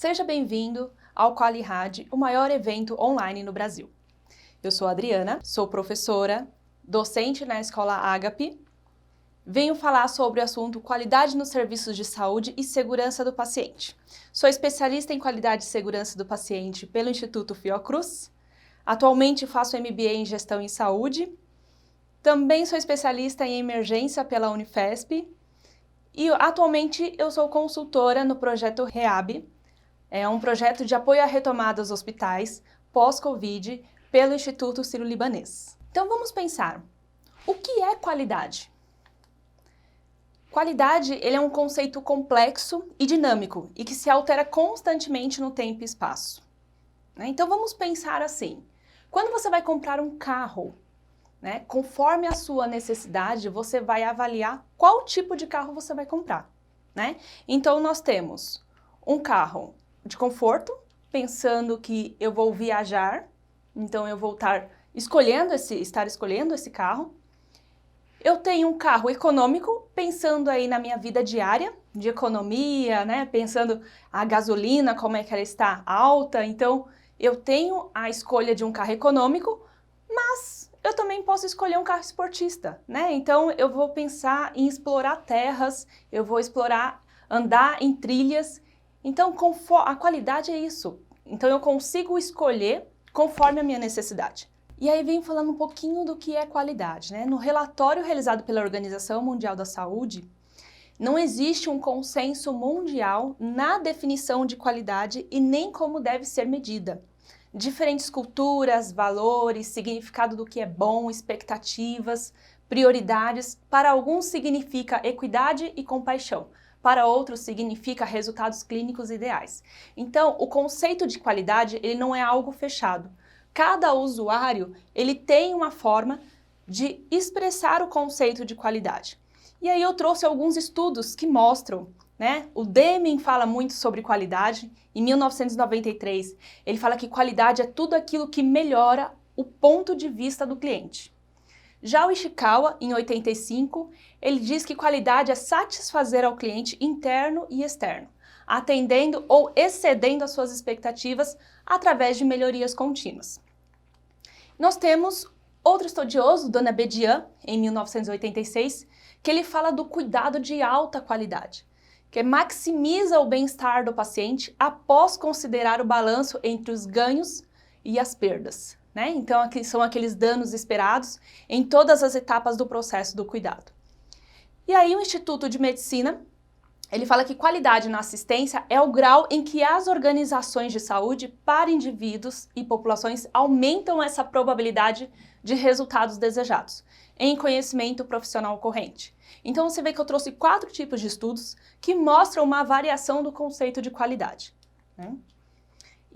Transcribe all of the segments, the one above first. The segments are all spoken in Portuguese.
Seja bem-vindo ao QualiRad, o maior evento online no Brasil. Eu sou a Adriana, sou professora, docente na Escola Ágape. Venho falar sobre o assunto qualidade nos serviços de saúde e segurança do paciente. Sou especialista em qualidade e segurança do paciente pelo Instituto Fiocruz. Atualmente faço MBA em gestão em saúde. Também sou especialista em emergência pela Unifesp. E atualmente eu sou consultora no projeto REAB. É um projeto de apoio à retomada dos hospitais pós-Covid pelo Instituto Sírio-Libanês. Então vamos pensar, o que é qualidade? Qualidade ele é um conceito complexo e dinâmico e que se altera constantemente no tempo e espaço. Então vamos pensar assim, quando você vai comprar um carro, conforme a sua necessidade, você vai avaliar qual tipo de carro você vai comprar. Então nós temos um carro de conforto, pensando que eu vou viajar, então eu vou estar escolhendo esse carro. Eu tenho um carro econômico, pensando aí na minha vida diária, de economia, pensando a gasolina, como é que ela está alta, então eu tenho a escolha de um carro econômico, mas eu também posso escolher um carro esportista, Então eu vou pensar em explorar terras, eu vou andar em trilhas. Então a qualidade é isso. Então eu consigo escolher conforme a minha necessidade. E aí venho falando um pouquinho do que é qualidade, No relatório realizado pela Organização Mundial da Saúde, não existe um consenso mundial na definição de qualidade e nem como deve ser medida. Diferentes culturas, valores, significado do que é bom, expectativas, prioridades. Para alguns significa equidade e compaixão. Para outros significa resultados clínicos ideais. Então, o conceito de qualidade ele não é algo fechado. Cada usuário ele tem uma forma de expressar o conceito de qualidade. E aí eu trouxe alguns estudos que mostram, O Deming fala muito sobre qualidade. Em 1993, ele fala que qualidade é tudo aquilo que melhora o ponto de vista do cliente. Já o Ishikawa, em 85, ele diz que qualidade é satisfazer ao cliente interno e externo, atendendo ou excedendo as suas expectativas através de melhorias contínuas. Nós temos outro estudioso, Dona Bedian, em 1986, que ele fala do cuidado de alta qualidade, que maximiza o bem-estar do paciente após considerar o balanço entre os ganhos e as perdas. Então, aqui são aqueles danos esperados em todas as etapas do processo do cuidado. E aí o Instituto de Medicina, ele fala que qualidade na assistência é o grau em que as organizações de saúde para indivíduos e populações aumentam essa probabilidade de resultados desejados em conhecimento profissional corrente. Então você vê que eu trouxe 4 tipos de estudos que mostram uma variação do conceito de qualidade.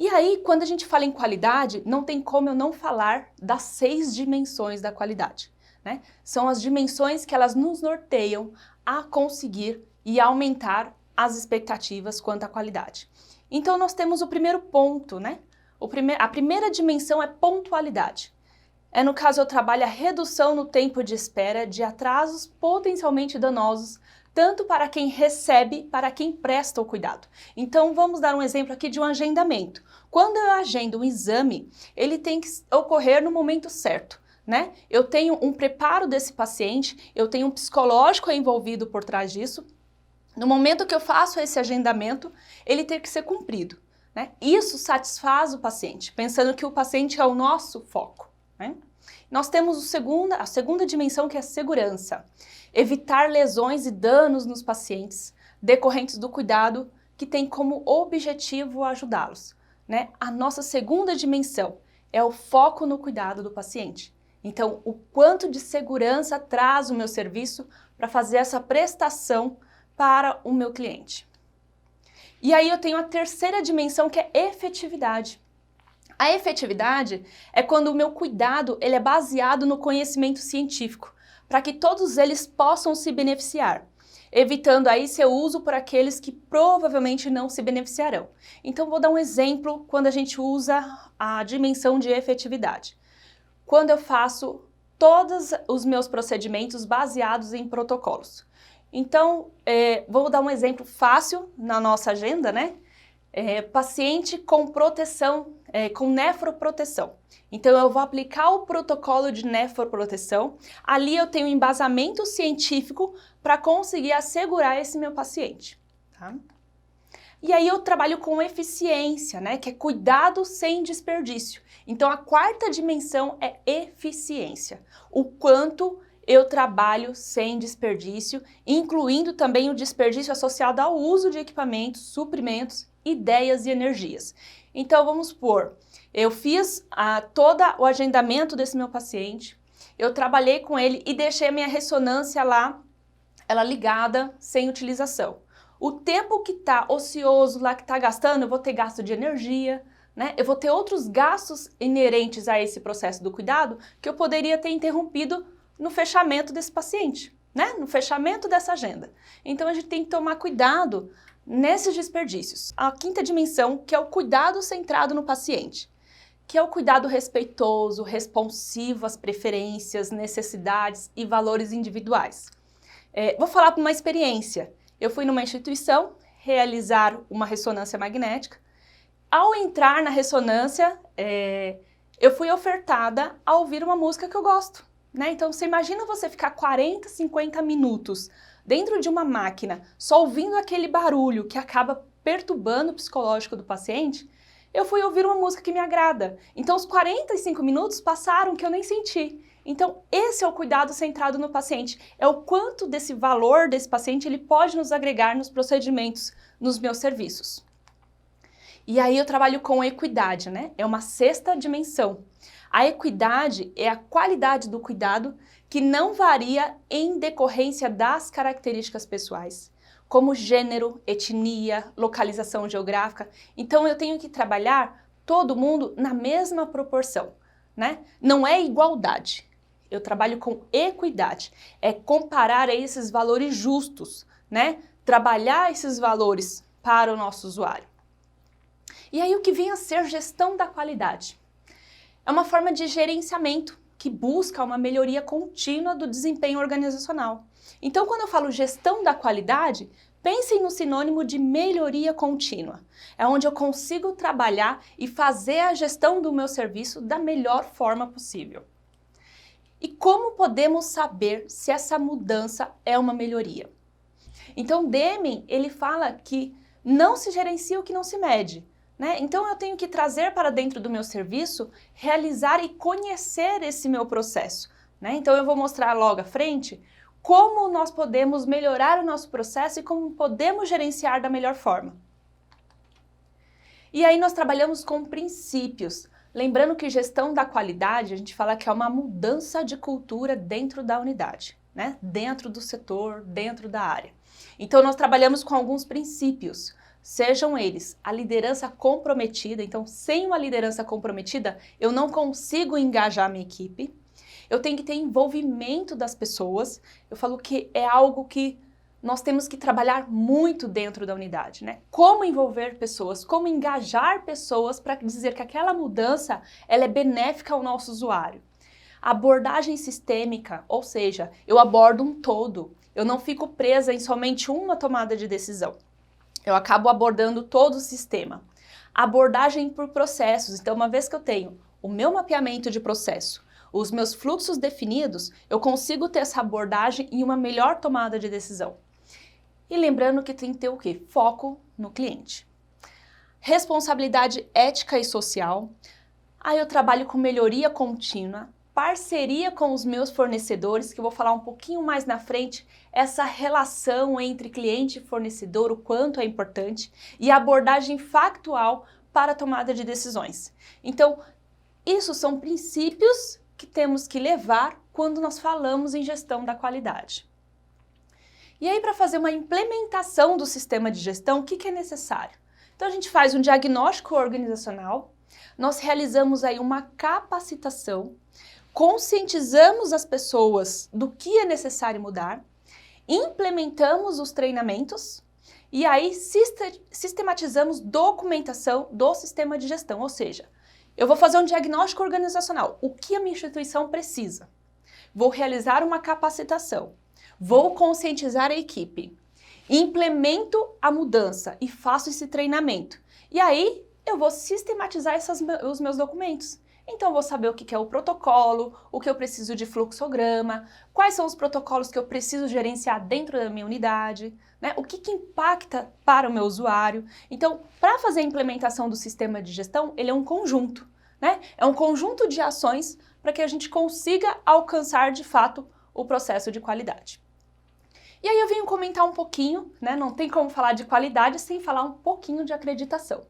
E aí, quando a gente fala em qualidade, não tem como eu não falar das 6 dimensões da qualidade. São as dimensões que elas nos norteiam a conseguir e aumentar as expectativas quanto à qualidade. Então nós temos o primeiro ponto, A primeira dimensão é pontualidade. No caso, eu trabalho a redução no tempo de espera de atrasos potencialmente danosos, tanto para quem recebe, para quem presta o cuidado. Então, vamos dar um exemplo aqui de um agendamento. Quando eu agendo um exame, ele tem que ocorrer no momento certo, Eu tenho um preparo desse paciente, eu tenho um psicológico envolvido por trás disso. No momento que eu faço esse agendamento, ele tem que ser cumprido, Isso satisfaz o paciente, pensando que o paciente é o nosso foco, Nós temos a segunda dimensão, que é a segurança. Evitar lesões e danos nos pacientes decorrentes do cuidado que tem como objetivo ajudá-los. A nossa segunda dimensão é o foco no cuidado do paciente. Então, o quanto de segurança traz o meu serviço para fazer essa prestação para o meu cliente. E aí eu tenho a terceira dimensão, que é efetividade. A efetividade é quando o meu cuidado ele é baseado no conhecimento científico, para que todos eles possam se beneficiar, evitando aí seu uso por aqueles que provavelmente não se beneficiarão. Então vou dar um exemplo quando a gente usa a dimensão de efetividade. Quando eu faço todos os meus procedimentos baseados em protocolos. Então, vou dar um exemplo fácil na nossa agenda, paciente com proteção, com nefroproteção. Então, eu vou aplicar o protocolo de nefroproteção. Ali eu tenho um embasamento científico para conseguir assegurar esse meu paciente. Tá? E aí eu trabalho com eficiência, né? Que é cuidado sem desperdício. Então, a quarta dimensão é eficiência. O quanto eu trabalho sem desperdício, incluindo também o desperdício associado ao uso de equipamentos, suprimentos, ideias e energias. Então, vamos supor, eu fiz todo o agendamento desse meu paciente, eu trabalhei com ele e deixei a minha ressonância lá, ela ligada, sem utilização. O tempo que está ocioso lá, que está gastando, eu vou ter gasto de energia, né? Eu vou ter outros gastos inerentes a esse processo do cuidado que eu poderia ter interrompido no fechamento desse paciente, né? No fechamento dessa agenda. Então, a gente tem que tomar cuidado nesses desperdícios. A quinta dimensão, que é o cuidado centrado no paciente, que é o cuidado respeitoso, responsivo às preferências, necessidades e valores individuais. Vou falar por uma experiência. Eu fui numa instituição realizar uma ressonância magnética. Ao entrar na ressonância, eu fui ofertada a ouvir uma música que eu gosto, né? Então, você imagina você ficar 40, 50 minutos dentro de uma máquina, só ouvindo aquele barulho que acaba perturbando o psicológico do paciente. Eu fui ouvir uma música que me agrada. Então, os 45 minutos passaram que eu nem senti. Então, esse é o cuidado centrado no paciente. É o quanto desse valor desse paciente ele pode nos agregar nos procedimentos, nos meus serviços. E aí eu trabalho com equidade, né? É uma sexta dimensão. A equidade é a qualidade do cuidado que não varia em decorrência das características pessoais, como gênero, etnia, localização geográfica. Então eu tenho que trabalhar todo mundo na mesma proporção, né? Não é igualdade. Eu trabalho com equidade. É comparar esses valores justos, né? Trabalhar esses valores para o nosso usuário. E aí o que vem a ser gestão da qualidade? É uma forma de gerenciamento que busca uma melhoria contínua do desempenho organizacional. Então, quando eu falo gestão da qualidade, pensem no sinônimo de melhoria contínua. É onde eu consigo trabalhar e fazer a gestão do meu serviço da melhor forma possível. E como podemos saber se essa mudança é uma melhoria? Então, Deming, ele fala que não se gerencia o que não se mede. Né? Então, eu tenho que trazer para dentro do meu serviço, realizar e conhecer esse meu processo. Né? Então, eu vou mostrar logo à frente como nós podemos melhorar o nosso processo e como podemos gerenciar da melhor forma. E aí, nós trabalhamos com princípios. Lembrando que gestão da qualidade, a gente fala que é uma mudança de cultura dentro da unidade, né? Dentro do setor, dentro da área. Então, nós trabalhamos com alguns princípios. Sejam eles a liderança comprometida, então sem uma liderança comprometida eu não consigo engajar a minha equipe, eu tenho que ter envolvimento das pessoas, eu falo que é algo que nós temos que trabalhar muito dentro da unidade, né? Como envolver pessoas, como engajar pessoas para dizer que aquela mudança ela é benéfica ao nosso usuário. Abordagem sistêmica, ou seja, eu abordo um todo, eu não fico presa em somente uma tomada de decisão. Eu acabo abordando todo o sistema. Abordagem por processos. Então, uma vez que eu tenho o meu mapeamento de processo, os meus fluxos definidos, eu consigo ter essa abordagem e uma melhor tomada de decisão. E lembrando que tem que ter o quê? Foco no cliente. Responsabilidade ética e social. Aí eu trabalho com melhoria contínua, parceria com os meus fornecedores, que eu vou falar um pouquinho mais na frente, essa relação entre cliente e fornecedor, o quanto é importante, e abordagem factual para a tomada de decisões. Então, isso são princípios que temos que levar quando nós falamos em gestão da qualidade. E aí, para fazer uma implementação do sistema de gestão, o que é necessário? Então, a gente faz um diagnóstico organizacional, nós realizamos aí uma capacitação, conscientizamos as pessoas do que é necessário mudar, implementamos os treinamentos e aí sistematizamos documentação do sistema de gestão, ou seja, eu vou fazer um diagnóstico organizacional, o que a minha instituição precisa. Vou realizar uma capacitação, vou conscientizar a equipe, implemento a mudança e faço esse treinamento. E aí eu vou sistematizar os meus documentos. Então, eu vou saber o que é o protocolo, o que eu preciso de fluxograma, quais são os protocolos que eu preciso gerenciar dentro da minha unidade, né? O que impacta para o meu usuário. Então, para fazer a implementação do sistema de gestão, ele é um conjunto, né? É um conjunto de ações para que a gente consiga alcançar, de fato, o processo de qualidade. E aí eu venho comentar um pouquinho, né? Não tem como falar de qualidade sem falar um pouquinho de acreditação.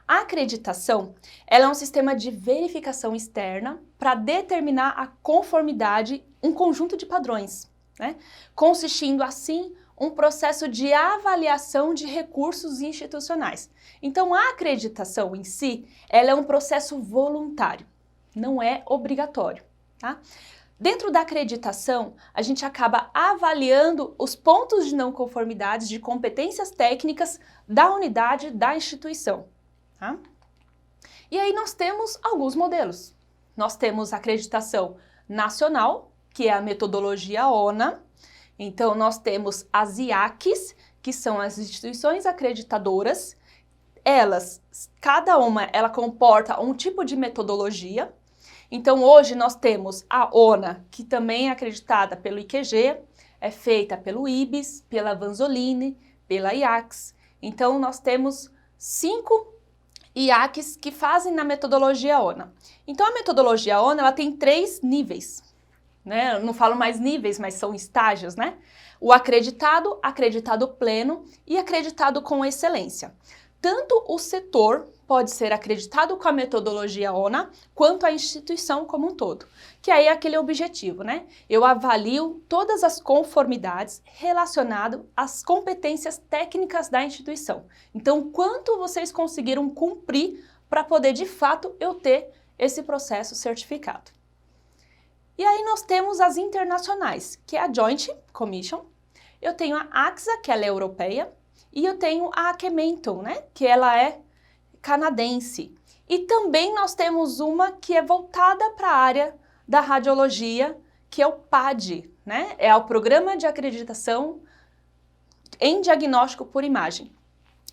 A acreditação, ela é um sistema de verificação externa para determinar a conformidade, um conjunto de padrões, né? Consistindo, assim, um processo de avaliação de recursos institucionais. Então, a acreditação em si, ela é um processo voluntário, não é obrigatório, tá? Dentro da acreditação, a gente acaba avaliando os pontos de não conformidade de competências técnicas da unidade da instituição. Tá? E aí nós temos alguns modelos. Nós temos a acreditação nacional, que é a metodologia ONA. Então nós temos as IACs, que são as instituições acreditadoras. Elas, cada uma, ela comporta um tipo de metodologia. Então hoje nós temos a ONA, que também é acreditada pelo IQG, é feita pelo IBIS, pela Vanzolini, pela IACS. Então nós temos 5 IACs que fazem na metodologia ONA. Então a metodologia ONA, ela tem 3 níveis, né? Eu não falo mais níveis, mas são estágios, né? O acreditado, acreditado pleno e acreditado com excelência. Tanto o setor pode ser acreditado com a metodologia ONA, quanto a instituição como um todo. Que aí é aquele objetivo, né? Eu avalio todas as conformidades relacionadas às competências técnicas da instituição. Então, quanto vocês conseguiram cumprir para poder, de fato, eu ter esse processo certificado. E aí nós temos as internacionais, que é a Joint Commission. Eu tenho a AXA, que ela é europeia, e eu tenho a Akhementon, né? Que ela é canadense. E também nós temos uma que é voltada para a área da radiologia, que é o PAD, né? É o Programa de Acreditação em Diagnóstico por Imagem.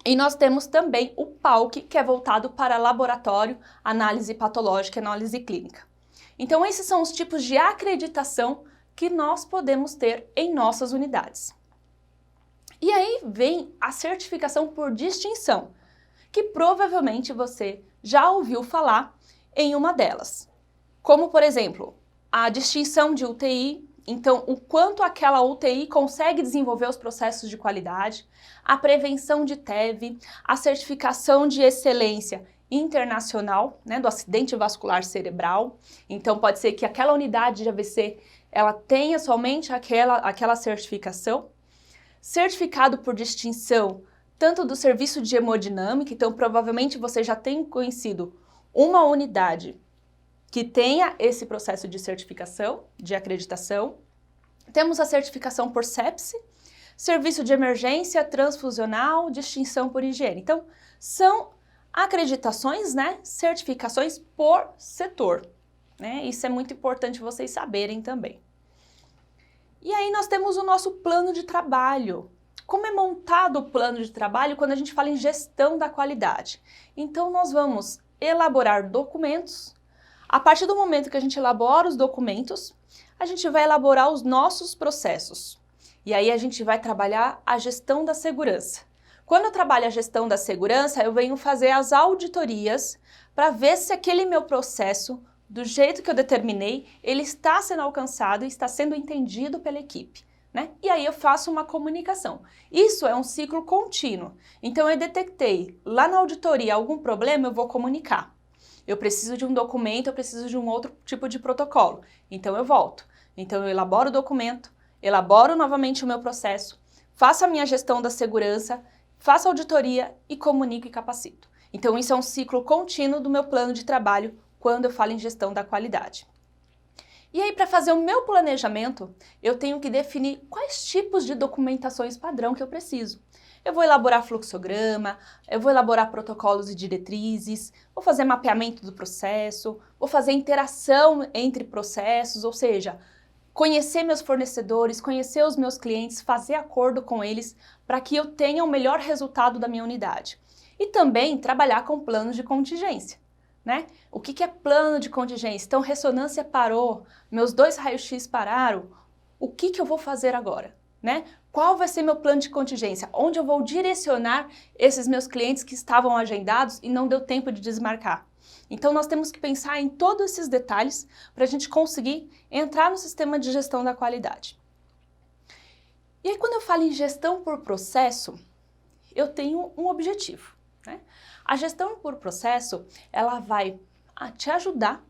E nós temos também o PALC, que é voltado para laboratório, análise patológica e análise clínica. Então esses são os tipos de acreditação que nós podemos ter em nossas unidades. E aí vem a certificação por distinção, que provavelmente você já ouviu falar em uma delas. Como, por exemplo, a distinção de UTI, então o quanto aquela UTI consegue desenvolver os processos de qualidade, a prevenção de TEV, a certificação de excelência internacional, né, do acidente vascular cerebral. Então pode ser que aquela unidade de AVC, ela tenha somente aquela certificação. Certificado por distinção tanto do serviço de hemodinâmica, então provavelmente você já tem conhecido uma unidade que tenha esse processo de certificação, de acreditação. Temos a certificação por sepse, serviço de emergência transfusional, distinção por higiene. Então, são acreditações, né, certificações por setor, né? Isso é muito importante vocês saberem também. E aí nós temos o nosso plano de trabalho. Como é montado o plano de trabalho quando a gente fala em gestão da qualidade? Então nós vamos elaborar documentos. A partir do momento que a gente elabora os documentos, a gente vai elaborar os nossos processos. E aí a gente vai trabalhar a gestão da segurança. Quando eu trabalho a gestão da segurança, eu venho fazer as auditorias para ver se aquele meu processo, do jeito que eu determinei, ele está sendo alcançado e está sendo entendido pela equipe, né? E aí eu faço uma comunicação. Isso é um ciclo contínuo. Então eu detectei lá na auditoria algum problema, eu vou comunicar. Eu preciso de um documento, eu preciso de um outro tipo de protocolo. Então eu volto. Então eu elaboro o documento, elaboro novamente o meu processo, faço a minha gestão da segurança, faço a auditoria e comunico e capacito. Então isso é um ciclo contínuo do meu plano de trabalho quando eu falo em gestão da qualidade. E aí, para fazer o meu planejamento, eu tenho que definir quais tipos de documentações padrão que eu preciso. Eu vou elaborar fluxograma, eu vou elaborar protocolos e diretrizes, vou fazer mapeamento do processo, vou fazer interação entre processos, ou seja, conhecer meus fornecedores, conhecer os meus clientes, fazer acordo com eles para que eu tenha o melhor resultado da minha unidade. E também trabalhar com planos de contingência, né? O que é plano de contingência? Então, ressonância parou, meus 2 raios-x pararam, o que eu vou fazer agora, né? Qual vai ser meu plano de contingência? Onde eu vou direcionar esses meus clientes que estavam agendados e não deu tempo de desmarcar? Então, nós temos que pensar em todos esses detalhes para a gente conseguir entrar no sistema de gestão da qualidade. E aí, quando eu falo em gestão por processo, eu tenho um objetivo, né? A gestão por processo, ela vai te ajudar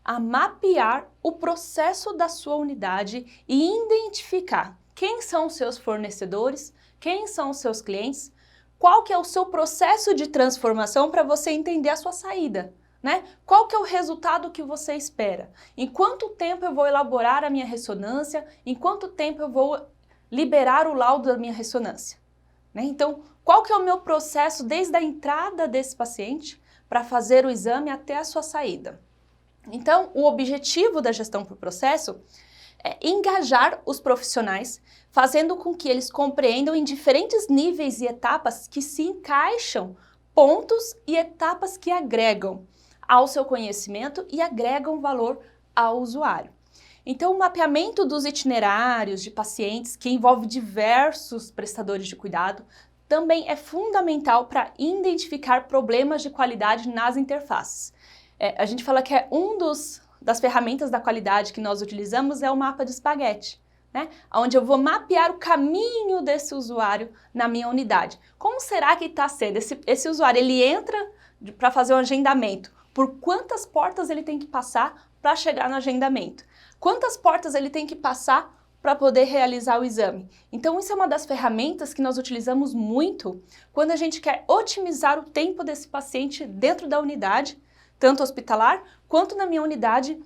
a mapear o processo da sua unidade e identificar quem são os seus fornecedores, quem são os seus clientes, qual que é o seu processo de transformação para você entender a sua saída, né? Qual que é o resultado que você espera? Em quanto tempo eu vou elaborar a minha ressonância? Em quanto tempo eu vou liberar o laudo da minha ressonância? Né? Então, qual que é o meu processo desde a entrada desse paciente para fazer o exame até a sua saída? Então, o objetivo da gestão por processo é engajar os profissionais, fazendo com que eles compreendam em diferentes níveis e etapas que se encaixam pontos e etapas que agregam ao seu conhecimento e agregam valor ao usuário. Então, o mapeamento dos itinerários de pacientes, que envolve diversos prestadores de cuidado, também é fundamental para identificar problemas de qualidade nas interfaces. A gente fala que das ferramentas da qualidade que nós utilizamos é o mapa de espaguete, né? Onde eu vou mapear o caminho desse usuário na minha unidade. Como será que está sendo? Esse usuário, ele entra para fazer um agendamento. Por quantas portas ele tem que passar para chegar no agendamento? Quantas portas ele tem que passar para poder realizar o exame? Então, isso é uma das ferramentas que nós utilizamos muito quando a gente quer otimizar o tempo desse paciente dentro da unidade, tanto hospitalar quanto na minha unidade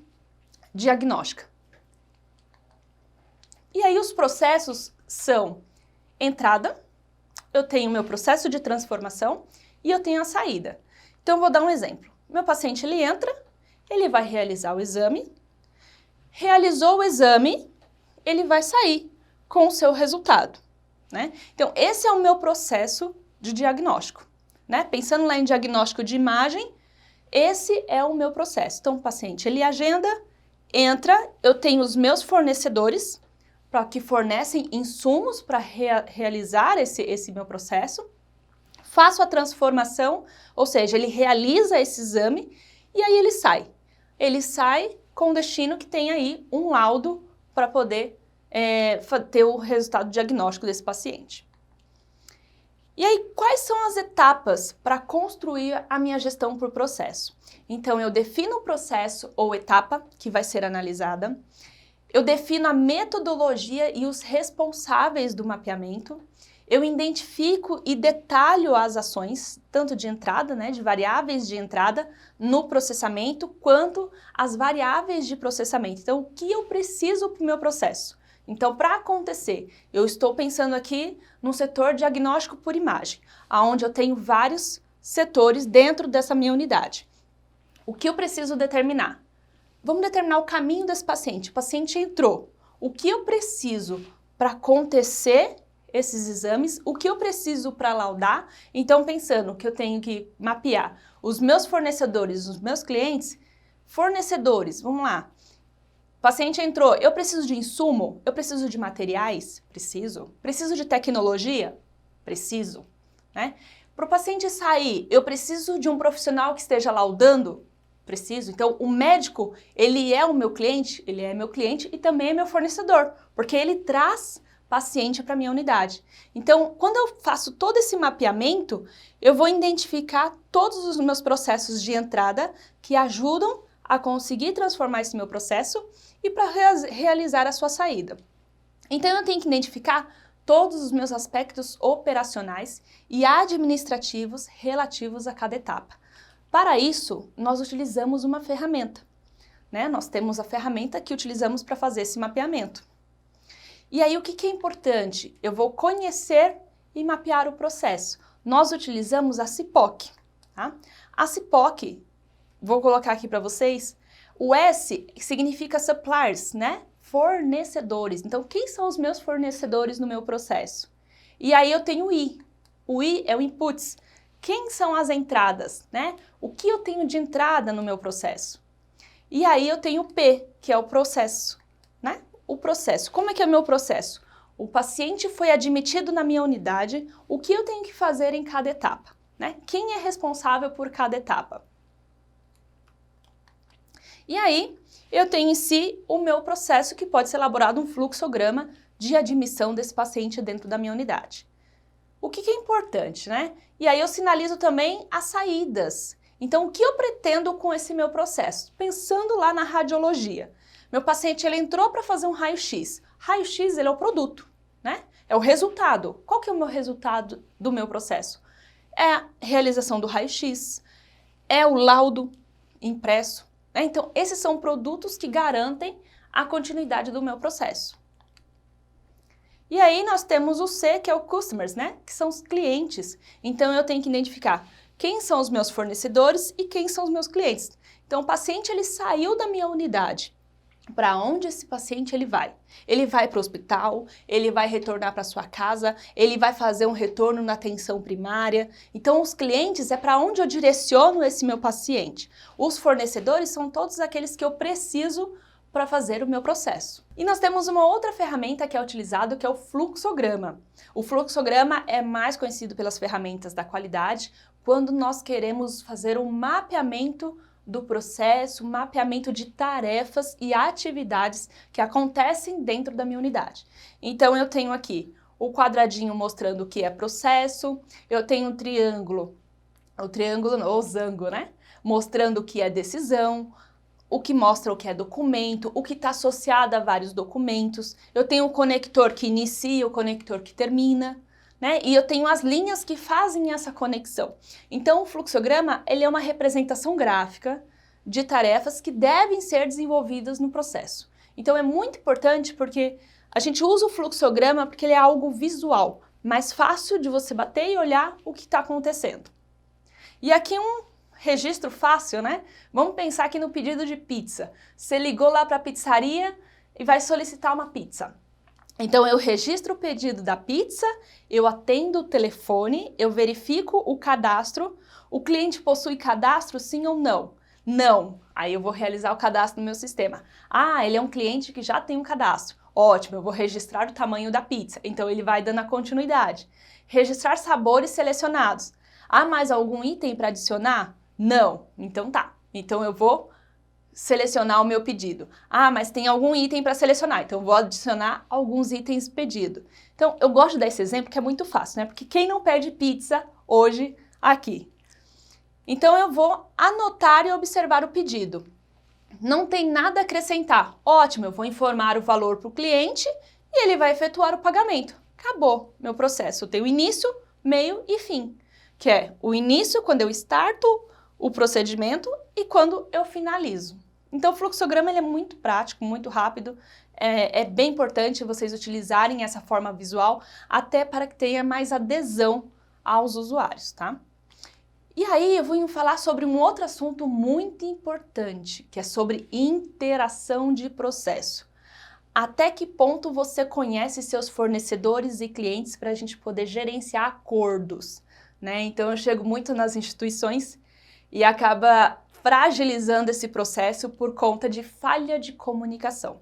diagnóstica. E aí os processos são entrada, eu tenho o meu processo de transformação e eu tenho a saída. Então, eu vou dar um exemplo. Meu paciente, ele entra, ele vai realizar o exame, realizou o exame, ele vai sair com o seu resultado, né? Então, esse é o meu processo de diagnóstico, né? Pensando lá em diagnóstico de imagem, esse é o meu processo. Então, o paciente, ele agenda, entra, eu tenho os meus fornecedores que fornecem insumos para realizar esse meu processo, faço a transformação, ou seja, ele realiza esse exame e aí ele sai. Ele sai com o destino que tem aí um laudo para poder ter o resultado diagnóstico desse paciente. E aí, quais são as etapas para construir a minha gestão por processo? Então, eu defino o processo ou etapa que vai ser analisada, eu defino a metodologia e os responsáveis do mapeamento, eu identifico e detalho as ações, tanto de entrada, né, de variáveis de entrada no processamento, quanto as variáveis de processamento. Então, o que eu preciso para o meu processo? Então, para acontecer, eu estou pensando aqui no setor diagnóstico por imagem, onde eu tenho vários setores dentro dessa minha unidade. O que eu preciso determinar? Vamos determinar o caminho desse paciente. O paciente entrou. O que eu preciso para acontecer esses exames? O que eu preciso para laudar? Então, pensando que eu tenho que mapear os meus fornecedores, os meus clientes, fornecedores, vamos lá. O paciente entrou, eu preciso de insumo? Eu preciso de materiais? Preciso. Preciso de tecnologia? Preciso. Né? Para o paciente sair, eu preciso de um profissional que esteja laudando? Preciso. Então, o médico, ele é meu cliente e também é meu fornecedor, porque ele traz paciente para a minha unidade. Então, quando eu faço todo esse mapeamento, eu vou identificar todos os meus processos de entrada que ajudam a conseguir transformar esse meu processo e para realizar a sua saída. Então, eu tenho que identificar todos os meus aspectos operacionais e administrativos relativos a cada etapa. Para isso, nós utilizamos uma ferramenta, né? Nós temos a ferramenta que utilizamos para fazer esse mapeamento. E aí, o que é importante? Eu vou conhecer e mapear o processo. Nós utilizamos a CIPOC, tá? A CIPOC, vou colocar aqui para vocês, o S significa suppliers, né? Fornecedores. Então, quem são os meus fornecedores no meu processo? E aí eu tenho o I. O I é o inputs, quem são as entradas, né? O que eu tenho de entrada no meu processo? E aí eu tenho o P, que é o processo, né? O processo. Como é que é o meu processo? O paciente foi admitido na minha unidade, o que eu tenho que fazer em cada etapa, né? Quem é responsável por cada etapa? E aí, eu tenho em si o meu processo, que pode ser elaborado um fluxograma de admissão desse paciente dentro da minha unidade. O que é importante, né? E aí eu sinalizo também as saídas. Então, o que eu pretendo com esse meu processo? Pensando lá na radiologia. Meu paciente, ele entrou para fazer um raio-x. Raio-x, ele é o produto, né? É o resultado. Qual que é o meu resultado do meu processo? É a realização do raio-x, é o laudo impresso. Então, esses são produtos que garantem a continuidade do meu processo. E aí nós temos o C, que é o customers, né? Que são os clientes. Então, eu tenho que identificar quem são os meus fornecedores e quem são os meus clientes. Então, o paciente, ele saiu da minha unidade. Para onde esse paciente ele vai? Ele vai para o hospital, ele vai retornar para sua casa, ele vai fazer um retorno na atenção primária. Então, os clientes é para onde eu direciono esse meu paciente. Os fornecedores são todos aqueles que eu preciso para fazer o meu processo. E nós temos uma outra ferramenta que é utilizada, que é o fluxograma. O fluxograma é mais conhecido pelas ferramentas da qualidade quando nós queremos fazer um mapeamento do processo, mapeamento de tarefas e atividades que acontecem dentro da minha unidade. Então, eu tenho aqui o quadradinho mostrando o que é processo, eu tenho um triângulo, o zango, né? Mostrando o que é decisão, o que mostra o que é documento, o que está associado a vários documentos. Eu tenho o conector que inicia, o conector que termina, né? E eu tenho as linhas que fazem essa conexão. Então, o fluxograma, ele é uma representação gráfica de tarefas que devem ser desenvolvidas no processo. Então, é muito importante porque a gente usa o fluxograma porque ele é algo visual, mais fácil de você bater e olhar o que está acontecendo. E aqui um registro fácil, né? Vamos pensar aqui no pedido de pizza. Você ligou lá para a pizzaria e vai solicitar uma pizza. Então, eu registro o pedido da pizza, eu atendo o telefone, eu verifico o cadastro. O cliente possui cadastro, sim ou não? Não. Aí eu vou realizar o cadastro no meu sistema. Ah, ele é um cliente que já tem um cadastro. Ótimo, eu vou registrar o tamanho da pizza. Então, ele vai dando a continuidade. Registrar sabores selecionados. Há mais algum item para adicionar? Não. Então tá. Então, eu vou selecionar o meu pedido. Ah, mas tem algum item para selecionar, então eu vou adicionar alguns itens pedido. Então, eu gosto de dar esse exemplo que é muito fácil, né? Porque quem não pede pizza hoje aqui? Então, eu vou anotar e observar o pedido. Não tem nada a acrescentar. Ótimo, eu vou informar o valor para o cliente e ele vai efetuar o pagamento. Acabou meu processo. Eu tenho início, meio e fim, que é o início quando eu starto o procedimento e quando eu finalizo. Então, o fluxograma ele é muito prático, muito rápido, é bem importante vocês utilizarem essa forma visual até para que tenha mais adesão aos usuários, tá? E aí eu vou falar sobre um outro assunto muito importante, que é sobre interação de processo. Até que ponto você conhece seus fornecedores e clientes para a gente poder gerenciar acordos, né? Então, eu chego muito nas instituições e acaba fragilizando esse processo por conta de falha de comunicação,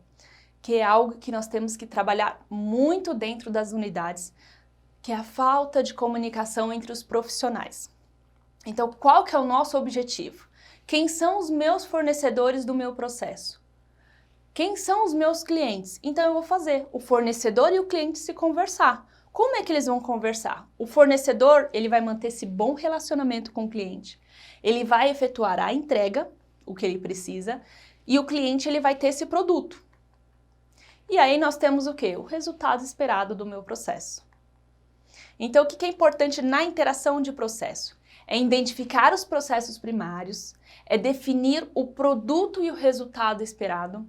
que é algo que nós temos que trabalhar muito dentro das unidades, que é a falta de comunicação entre os profissionais. Então, qual que é o nosso objetivo? Quem são os meus fornecedores do meu processo? Quem são os meus clientes? Então, eu vou fazer o fornecedor e o cliente se conversar. Como é que eles vão conversar? O fornecedor, ele vai manter esse bom relacionamento com o cliente. Ele vai efetuar a entrega, o que ele precisa, e o cliente ele vai ter esse produto. E aí nós temos o quê? O resultado esperado do meu processo. Então, o que é importante na interação de processo? É identificar os processos primários, é definir o produto e o resultado esperado,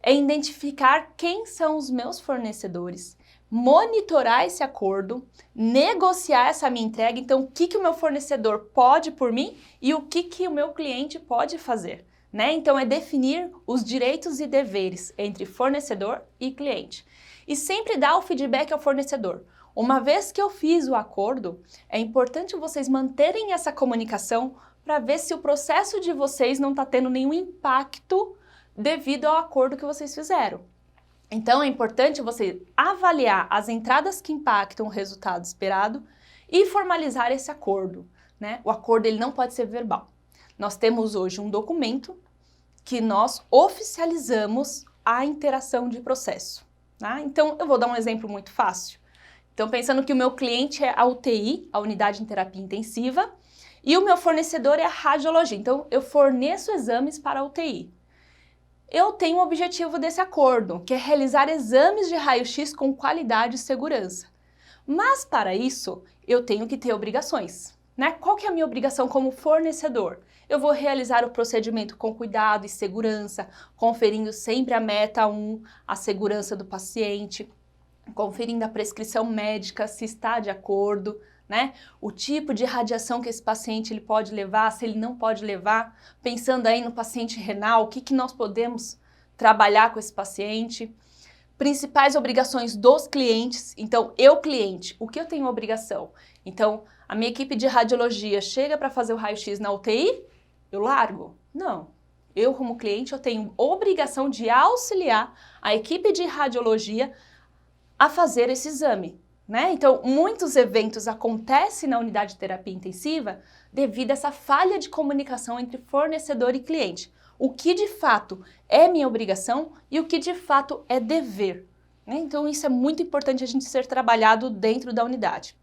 é identificar quem são os meus fornecedores, monitorar esse acordo, negociar essa minha entrega, então o que o meu fornecedor pode por mim e o que o meu cliente pode fazer, né? Então é definir os direitos e deveres entre fornecedor e cliente. e sempre dar o feedback ao fornecedor. Uma vez que eu fiz o acordo, é importante vocês manterem essa comunicação para ver se o processo de vocês não está tendo nenhum impacto devido ao acordo que vocês fizeram. Então, é importante você avaliar as entradas que impactam o resultado esperado e formalizar esse acordo, né? O acordo ele não pode ser verbal. Nós temos hoje um documento que nós oficializamos a interação de processo, tá? Então, eu vou dar um exemplo muito fácil. Então, pensando que o meu cliente é a UTI, a Unidade de Terapia Intensiva, e o meu fornecedor é a radiologia. Então, eu forneço exames para a UTI. Eu tenho o objetivo desse acordo, que é realizar exames de raio-x com qualidade e segurança. Mas, para isso, eu tenho que ter obrigações, né? Qual que é a minha obrigação como fornecedor? Eu vou realizar o procedimento com cuidado e segurança, conferindo sempre a meta 1, a segurança do paciente, conferindo a prescrição médica, se está de acordo, né? O tipo de radiação que esse paciente ele pode levar, se ele não pode levar, pensando aí no paciente renal, o que nós podemos trabalhar com esse paciente. Principais obrigações dos clientes. Então, eu cliente, o que eu tenho obrigação? Então, a minha equipe de radiologia chega para fazer o raio-x na UTI, eu largo? Não. Eu, como cliente, eu tenho obrigação de auxiliar a equipe de radiologia a fazer esse exame, né? Então, muitos eventos acontecem na unidade de terapia intensiva devido a essa falha de comunicação entre fornecedor e cliente. O que de fato é minha obrigação e o que de fato é dever, né? Então, isso é muito importante a gente ser trabalhado dentro da unidade.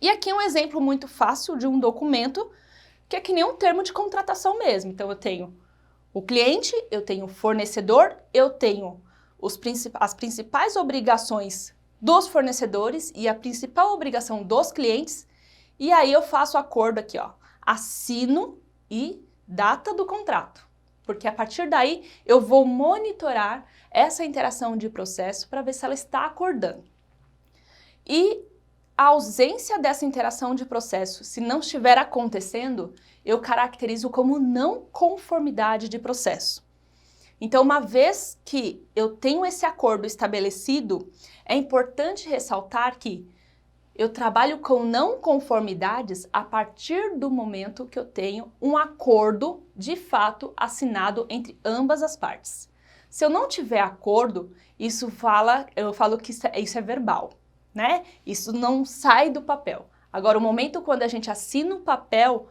E aqui um exemplo muito fácil de um documento que é que nem um termo de contratação mesmo. Então, eu tenho o cliente, eu tenho o fornecedor, eu tenho as principais obrigações dos fornecedores e a principal obrigação dos clientes, e aí eu faço o acordo aqui, ó, assino e data do contrato, porque a partir daí eu vou monitorar essa interação de processo para ver se ela está acordando. E a ausência dessa interação de processo, se não estiver acontecendo, eu caracterizo como não conformidade de processo. Então, uma vez que eu tenho esse acordo estabelecido, é importante ressaltar que eu trabalho com não conformidades a partir do momento que eu tenho um acordo de fato assinado entre ambas as partes. Se eu não tiver acordo, eu falo que isso é verbal, né? Isso não sai do papel. Agora, o momento quando a gente assina o papel,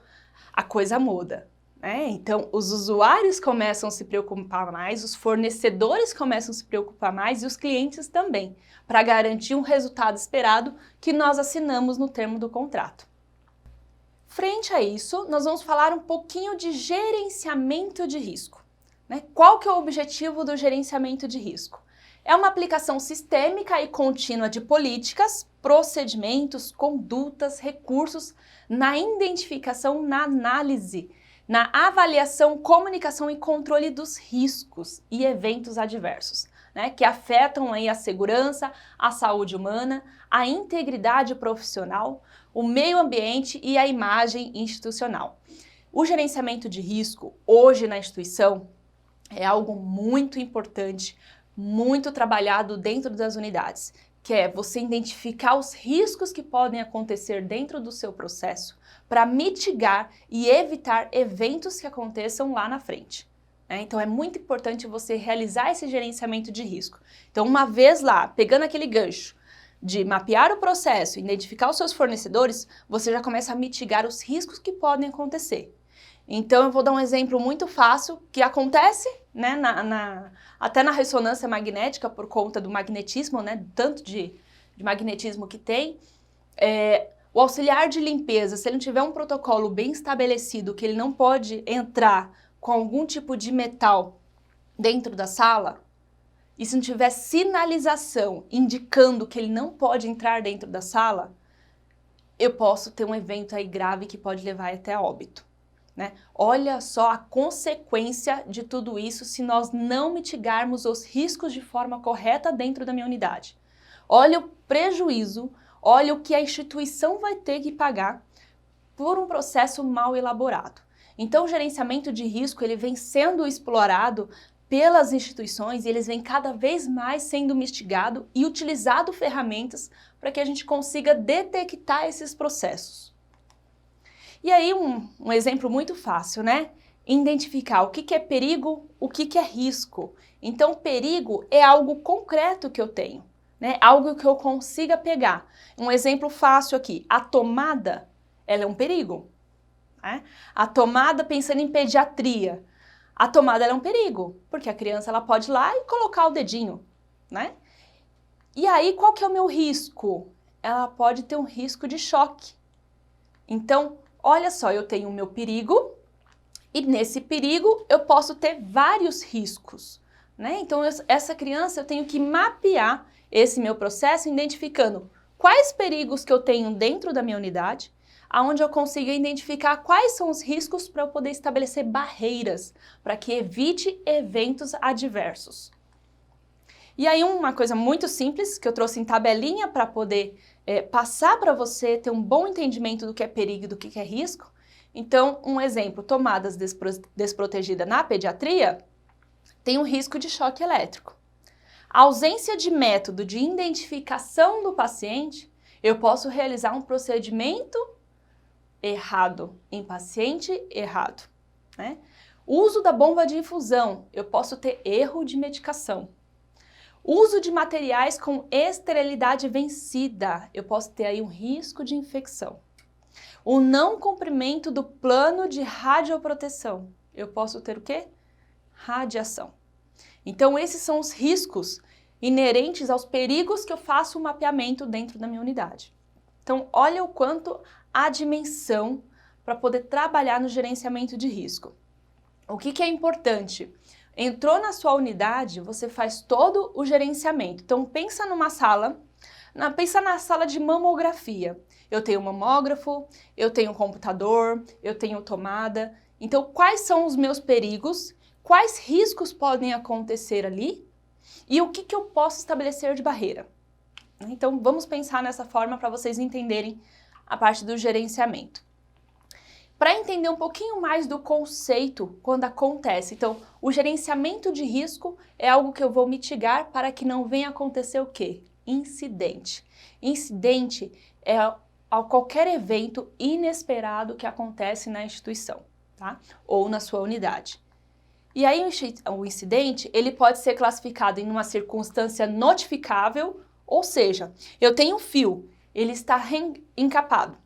a coisa muda. Então, os usuários começam a se preocupar mais, os fornecedores começam a se preocupar mais e os clientes também, para garantir um resultado esperado que nós assinamos no termo do contrato. Frente a isso, nós vamos falar um pouquinho de gerenciamento de risco, né? Qual que é o objetivo do gerenciamento de risco? É uma aplicação sistêmica e contínua de políticas, procedimentos, condutas, recursos na identificação, na análise, na avaliação, comunicação e controle dos riscos e eventos adversos, né, que afetam aí a segurança, a saúde humana, a integridade profissional, o meio ambiente e a imagem institucional. O gerenciamento de risco hoje na instituição é algo muito importante, muito trabalhado dentro das unidades, que é você identificar os riscos que podem acontecer dentro do seu processo para mitigar e evitar eventos que aconteçam lá na frente. Então é muito importante você realizar esse gerenciamento de risco. Então, uma vez lá, pegando aquele gancho de mapear o processo, identificar os seus fornecedores, você já começa a mitigar os riscos que podem acontecer. Então, eu vou dar um exemplo muito fácil que acontece, né, até na ressonância magnética, por conta do magnetismo, né, tanto de magnetismo que tem. O auxiliar de limpeza, se ele não tiver um protocolo bem estabelecido, que ele não pode entrar com algum tipo de metal dentro da sala, e se não tiver sinalização indicando que ele não pode entrar dentro da sala, eu posso ter um evento aí grave que pode levar até a óbito, né? Olha só a consequência de tudo isso se nós não mitigarmos os riscos de forma correta dentro da minha unidade. Olha o prejuízo, olha o que a instituição vai ter que pagar por um processo mal elaborado. Então, o gerenciamento de risco ele vem sendo explorado pelas instituições e eles vêm cada vez mais sendo mistigados e utilizado ferramentas para que a gente consiga detectar esses processos. E aí um exemplo muito fácil, né? Identificar o que é perigo, o que é risco. Então, perigo é algo concreto que eu tenho, né? Algo que eu consiga pegar. Um exemplo fácil aqui, a tomada, ela é um perigo, né? A tomada, pensando em pediatria, a tomada ela é um perigo, porque a criança ela pode ir lá e colocar o dedinho, né? E aí, qual que é o meu risco? Ela pode ter um risco de choque. Então, olha só, eu tenho o meu perigo e nesse perigo eu posso ter vários riscos, né? Então, essa criança eu tenho que mapear esse meu processo identificando quais perigos que eu tenho dentro da minha unidade, aonde eu consiga identificar quais são os riscos para eu poder estabelecer barreiras para que evite eventos adversos. E aí uma coisa muito simples que eu trouxe em tabelinha para poder passar para você ter um bom entendimento do que é perigo e do que é risco. Então, um exemplo, tomadas desprotegidas na pediatria tem um risco de choque elétrico. A ausência de método de identificação do paciente, eu posso realizar um procedimento errado em paciente errado, né? Uso da bomba de infusão, eu posso ter erro de medicação. Uso de materiais com esterilidade vencida, eu posso ter aí um risco de infecção. O não cumprimento do plano de radioproteção, eu posso ter o quê? Radiação. Então esses são os riscos inerentes aos perigos que eu faço o mapeamento dentro da minha unidade. Então olha o quanto a dimensão para poder trabalhar no gerenciamento de risco. O que é importante? Entrou na sua unidade, você faz todo o gerenciamento. Então pensa numa sala, pensa na sala de mamografia. Eu tenho mamógrafo, eu tenho computador, eu tenho tomada. Então quais são os meus perigos? Quais riscos podem acontecer ali? E o que eu posso estabelecer de barreira? Então vamos pensar nessa forma para vocês entenderem a parte do gerenciamento. Para entender um pouquinho mais do conceito quando acontece, então o gerenciamento de risco é algo que eu vou mitigar para que não venha acontecer o quê? Incidente. Incidente é qualquer evento inesperado que acontece na instituição, tá? Ou na sua unidade. E aí o incidente ele pode ser classificado em uma circunstância notificável, ou seja, eu tenho um fio, ele está encapado,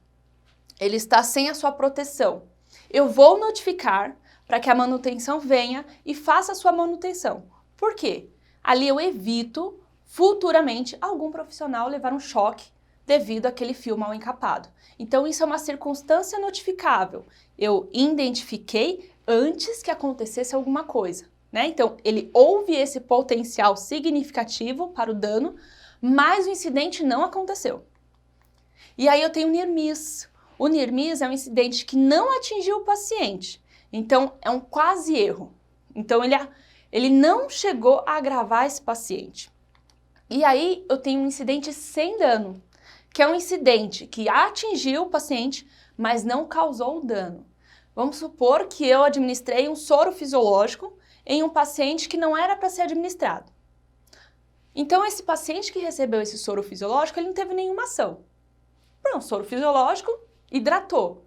ele está sem a sua proteção. Eu vou notificar para que a manutenção venha e faça a sua manutenção. Por quê? Ali eu evito futuramente algum profissional levar um choque devido àquele fio mal encapado. Então isso é uma circunstância notificável. Eu identifiquei antes que acontecesse alguma coisa, né? Então ele houve esse potencial significativo para o dano, mas o incidente não aconteceu. E aí eu tenho o near miss. O near miss é um incidente que não atingiu o paciente, então é um quase erro. Então ele não chegou a agravar esse paciente. E aí eu tenho um incidente sem dano, que é um incidente que atingiu o paciente, mas não causou dano. Vamos supor que eu administrei um soro fisiológico em um paciente que não era para ser administrado. Então esse paciente que recebeu esse soro fisiológico, ele não teve nenhuma ação. Pronto, soro fisiológico, hidratou.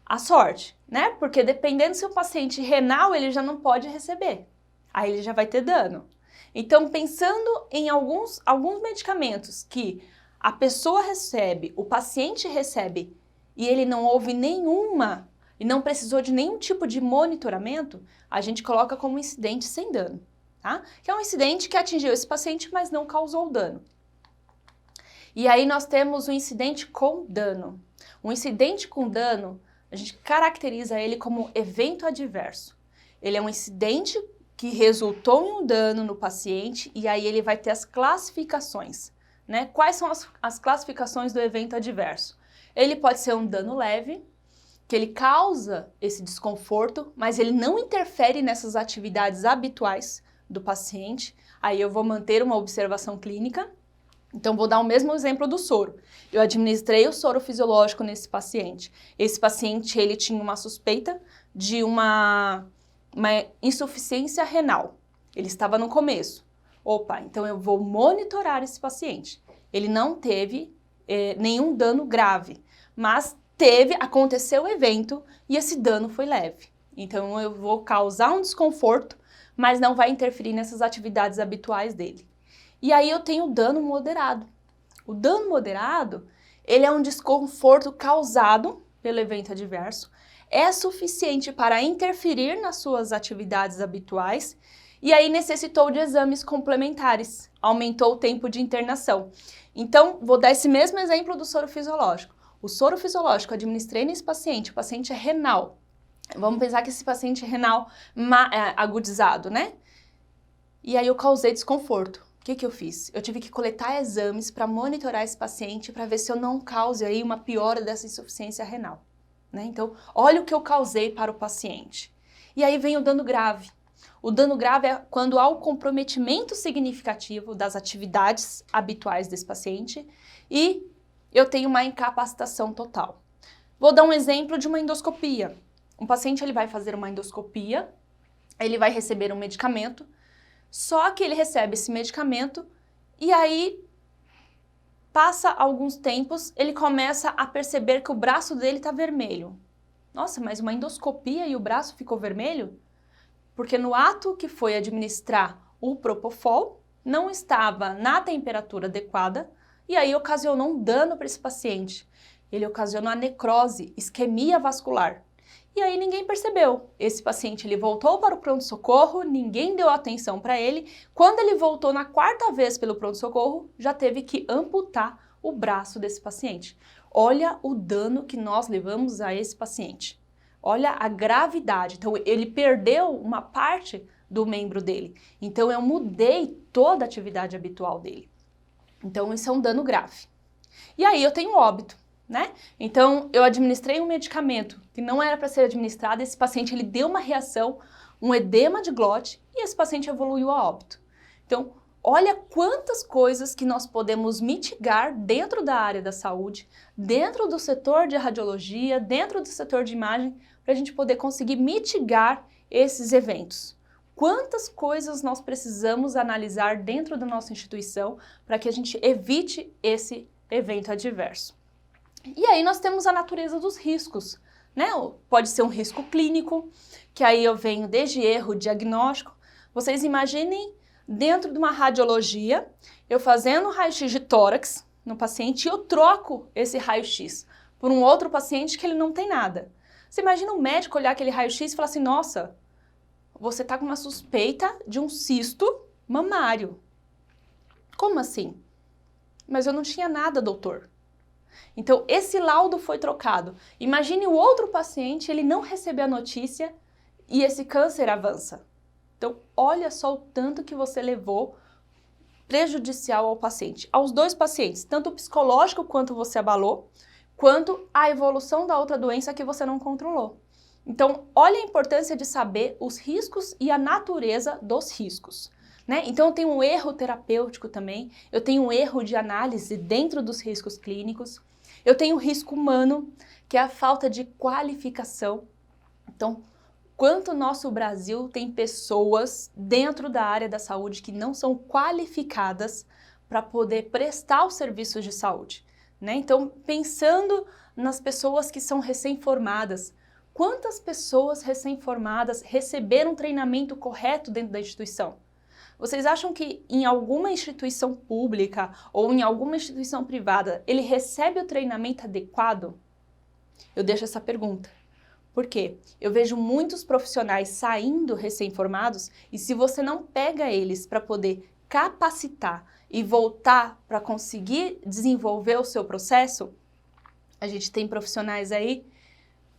A sorte, né? Porque dependendo se o paciente renal, ele já não pode receber. Aí ele já vai ter dano. Então, pensando em alguns medicamentos que a pessoa recebe, o paciente recebe, e ele não houve nenhuma, e não precisou de nenhum tipo de monitoramento, a gente coloca como incidente sem dano, tá? Que é um incidente que atingiu esse paciente, mas não causou dano. E aí nós temos o incidente com dano. Um incidente com dano, a gente caracteriza ele como evento adverso. Ele é um incidente que resultou em um dano no paciente e aí ele vai ter as classificações, né? Quais são as classificações do evento adverso? Ele pode ser um dano leve, que ele causa esse desconforto, mas ele não interfere nessas atividades habituais do paciente. Aí eu vou manter uma observação clínica. Então, vou dar o mesmo exemplo do soro. Eu administrei o soro fisiológico nesse paciente. Esse paciente, ele tinha uma suspeita de uma uma insuficiência renal. Ele estava no começo. Opa, então eu vou monitorar esse paciente. Ele não teve nenhum dano grave, mas aconteceu o evento e esse dano foi leve. Então eu vou causar um desconforto, mas não vai interferir nessas atividades habituais dele. E aí eu tenho o dano moderado. O dano moderado, ele é um desconforto causado pelo evento adverso, é suficiente para interferir nas suas atividades habituais e aí necessitou de exames complementares, aumentou o tempo de internação. Então, vou dar esse mesmo exemplo do soro fisiológico. O soro fisiológico administrei nesse paciente, o paciente é renal. Vamos pensar que esse paciente é renal agudizado, né? E aí eu causei desconforto. O que eu fiz? Eu tive que coletar exames para monitorar esse paciente para ver se eu não cause aí uma piora dessa insuficiência renal, né? Então, olha o que eu causei para o paciente. E aí vem o dano grave. O dano grave é quando há o comprometimento significativo das atividades habituais desse paciente e eu tenho uma incapacitação total. Vou dar um exemplo de uma endoscopia. Um paciente ele vai fazer uma endoscopia, ele vai receber um medicamento, só que ele recebe esse medicamento e aí passa alguns tempos, ele começa a perceber que o braço dele está vermelho. Nossa, mas uma endoscopia e o braço ficou vermelho? Porque no ato que foi administrar o Propofol, não estava na temperatura adequada e aí ocasionou um dano para esse paciente. Ele ocasionou a necrose, isquemia vascular. E aí ninguém percebeu. Esse paciente ele voltou para o pronto-socorro, ninguém deu atenção para ele. Quando ele voltou na quarta vez pelo pronto-socorro, já teve que amputar o braço desse paciente. Olha o dano que nós levamos a esse paciente. Olha a gravidade. Então, ele perdeu uma parte do membro dele. Então, eu mudei toda a atividade habitual dele. Então, isso é um dano grave. E aí, eu tenho óbito, né? Então, eu administrei um medicamento que não era para ser administrado. Esse paciente, ele deu uma reação, um edema de glote, e esse paciente evoluiu a óbito. Então, olha quantas coisas que nós podemos mitigar dentro da área da saúde, dentro do setor de radiologia, dentro do setor de imagem, para a gente poder conseguir mitigar esses eventos. Quantas coisas nós precisamos analisar dentro da nossa instituição para que a gente evite esse evento adverso. E aí nós temos a natureza dos riscos, né? Pode ser um risco clínico, que aí eu venho desde erro diagnóstico. Vocês imaginem dentro de uma radiologia, eu fazendo raio-x de tórax no paciente e eu troco esse raio-x por um outro paciente que ele não tem nada. Você imagina o médico olhar aquele raio-x e falar assim, nossa, você está com uma suspeita de um cisto mamário. Como assim? Mas eu não tinha nada, doutor. Então, esse laudo foi trocado. Imagine o outro paciente, ele não recebeu a notícia e esse câncer avança. Então, olha só o tanto que você levou prejudicial ao paciente. Aos dois pacientes, tanto o psicológico quanto você abalou, quanto a evolução da outra doença que você não controlou. Então, olha a importância de saber os riscos e a natureza dos riscos, né? Então, eu tenho um erro terapêutico também, eu tenho um erro de análise dentro dos riscos clínicos, eu tenho o risco humano, que é a falta de qualificação. Então, quanto o nosso Brasil tem pessoas dentro da área da saúde que não são qualificadas para poder prestar os serviços de saúde, né? Então, pensando nas pessoas que são recém-formadas, quantas pessoas recém-formadas receberam treinamento correto dentro da instituição? Vocês acham que em alguma instituição pública ou em alguma instituição privada ele recebe o treinamento adequado? Eu deixo essa pergunta. Por quê? Eu vejo muitos profissionais saindo recém-formados e se você não pega eles para poder capacitar e voltar para conseguir desenvolver o seu processo, a gente tem profissionais aí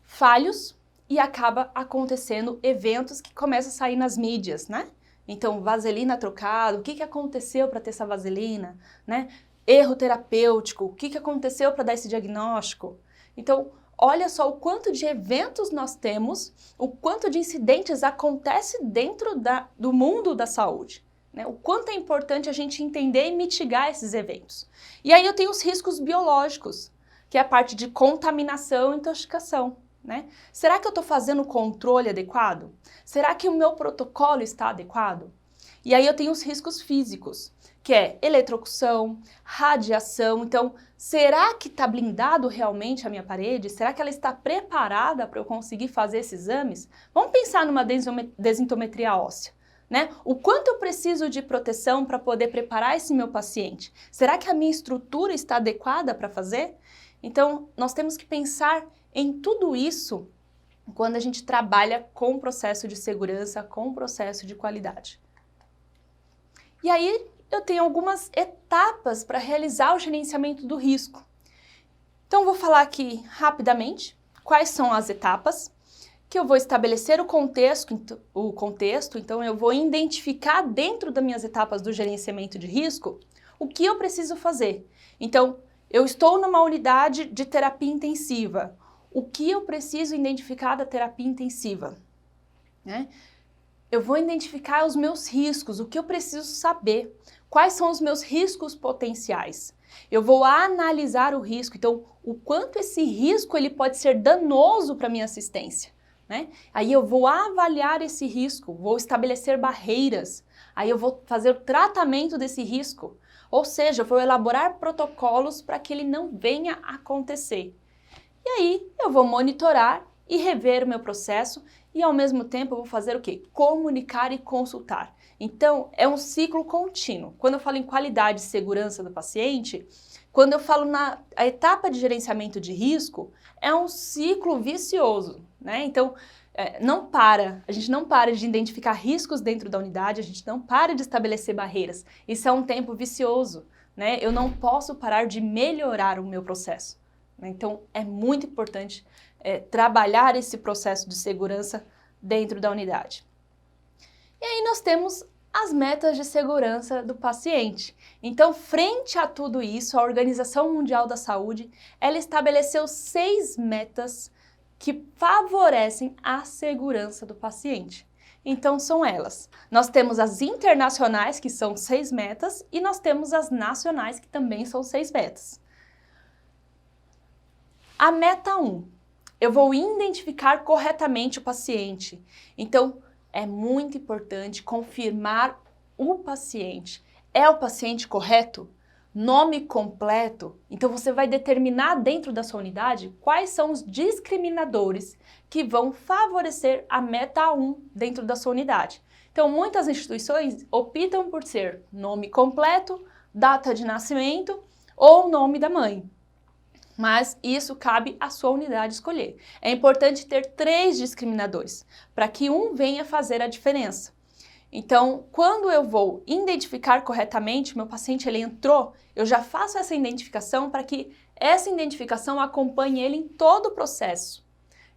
falhos e acaba acontecendo eventos que começam a sair nas mídias, né? Então, vaselina trocada, o que aconteceu para ter essa vaselina, né? Erro terapêutico, o que aconteceu para dar esse diagnóstico? Então, olha só o quanto de eventos nós temos, o quanto de incidentes acontece dentro do mundo da saúde, né? O quanto é importante a gente entender e mitigar esses eventos. E aí eu tenho os riscos biológicos, que é a parte de contaminação e intoxicação, né? Será que eu estou fazendo o controle adequado? Será que o meu protocolo está adequado? E aí eu tenho os riscos físicos, que é eletrocução, radiação. Então, será que está blindado realmente a minha parede? Será que ela está preparada para eu conseguir fazer esses exames? Vamos pensar numa densitometria óssea, né? O quanto eu preciso de proteção para poder preparar esse meu paciente? Será que a minha estrutura está adequada para fazer? Então, nós temos que pensar em tudo isso quando a gente trabalha com o processo de segurança, com o processo de qualidade. E aí, eu tenho algumas etapas para realizar o gerenciamento do risco. Então, vou falar aqui rapidamente quais são as etapas, que eu vou estabelecer o contexto, então eu vou identificar dentro das minhas etapas do gerenciamento de risco o que eu preciso fazer. Então, eu estou numa unidade de terapia intensiva. O que eu preciso identificar da terapia intensiva? Né? Eu vou identificar os meus riscos, o que eu preciso saber. Quais são os meus riscos potenciais? Eu vou analisar o risco, então o quanto esse risco ele pode ser danoso para a minha assistência. Né? Aí eu vou avaliar esse risco, vou estabelecer barreiras, aí eu vou fazer o tratamento desse risco, ou seja, eu vou elaborar protocolos para que ele não venha a acontecer. E aí eu vou monitorar e rever o meu processo e ao mesmo tempo eu vou fazer o quê? Comunicar e consultar. Então é um ciclo contínuo. Quando eu falo em qualidade e segurança do paciente, quando eu falo na etapa de gerenciamento de risco, é um ciclo vicioso, né? Então, a gente não para de identificar riscos dentro da unidade, a gente não para de estabelecer barreiras. Isso é um tempo vicioso, né? Eu não posso parar de melhorar o meu processo, né? Então, é muito importante trabalhar esse processo de segurança dentro da unidade. E aí nós temos as metas de segurança do paciente. Então, frente a tudo isso, a Organização Mundial da Saúde, ela estabeleceu 6 metas que favorecem a segurança do paciente. Então, são elas. Nós temos as internacionais, que são 6 metas, e nós temos as nacionais, que também são 6 metas. A meta 1, eu vou identificar corretamente o paciente. Então, é muito importante confirmar o paciente. É o paciente correto? Nome completo? Então você vai determinar dentro da sua unidade quais são os discriminadores que vão favorecer a meta 1 dentro da sua unidade. Então muitas instituições optam por ser nome completo, data de nascimento ou nome da mãe. Mas isso cabe à sua unidade escolher. É importante ter 3 discriminadores, para que um venha fazer a diferença. Então, quando eu vou identificar corretamente, meu paciente ele entrou, eu já faço essa identificação para que essa identificação acompanhe ele em todo o processo.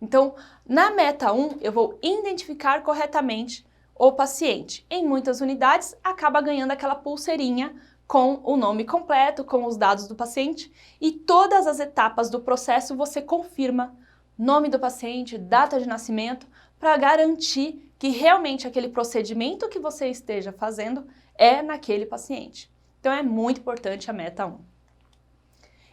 Então, na meta 1, eu vou identificar corretamente o paciente. Em muitas unidades, acaba ganhando aquela pulseirinha com o nome completo, com os dados do paciente e todas as etapas do processo você confirma nome do paciente, data de nascimento, para garantir que realmente aquele procedimento que você esteja fazendo é naquele paciente. Então é muito importante a meta 1.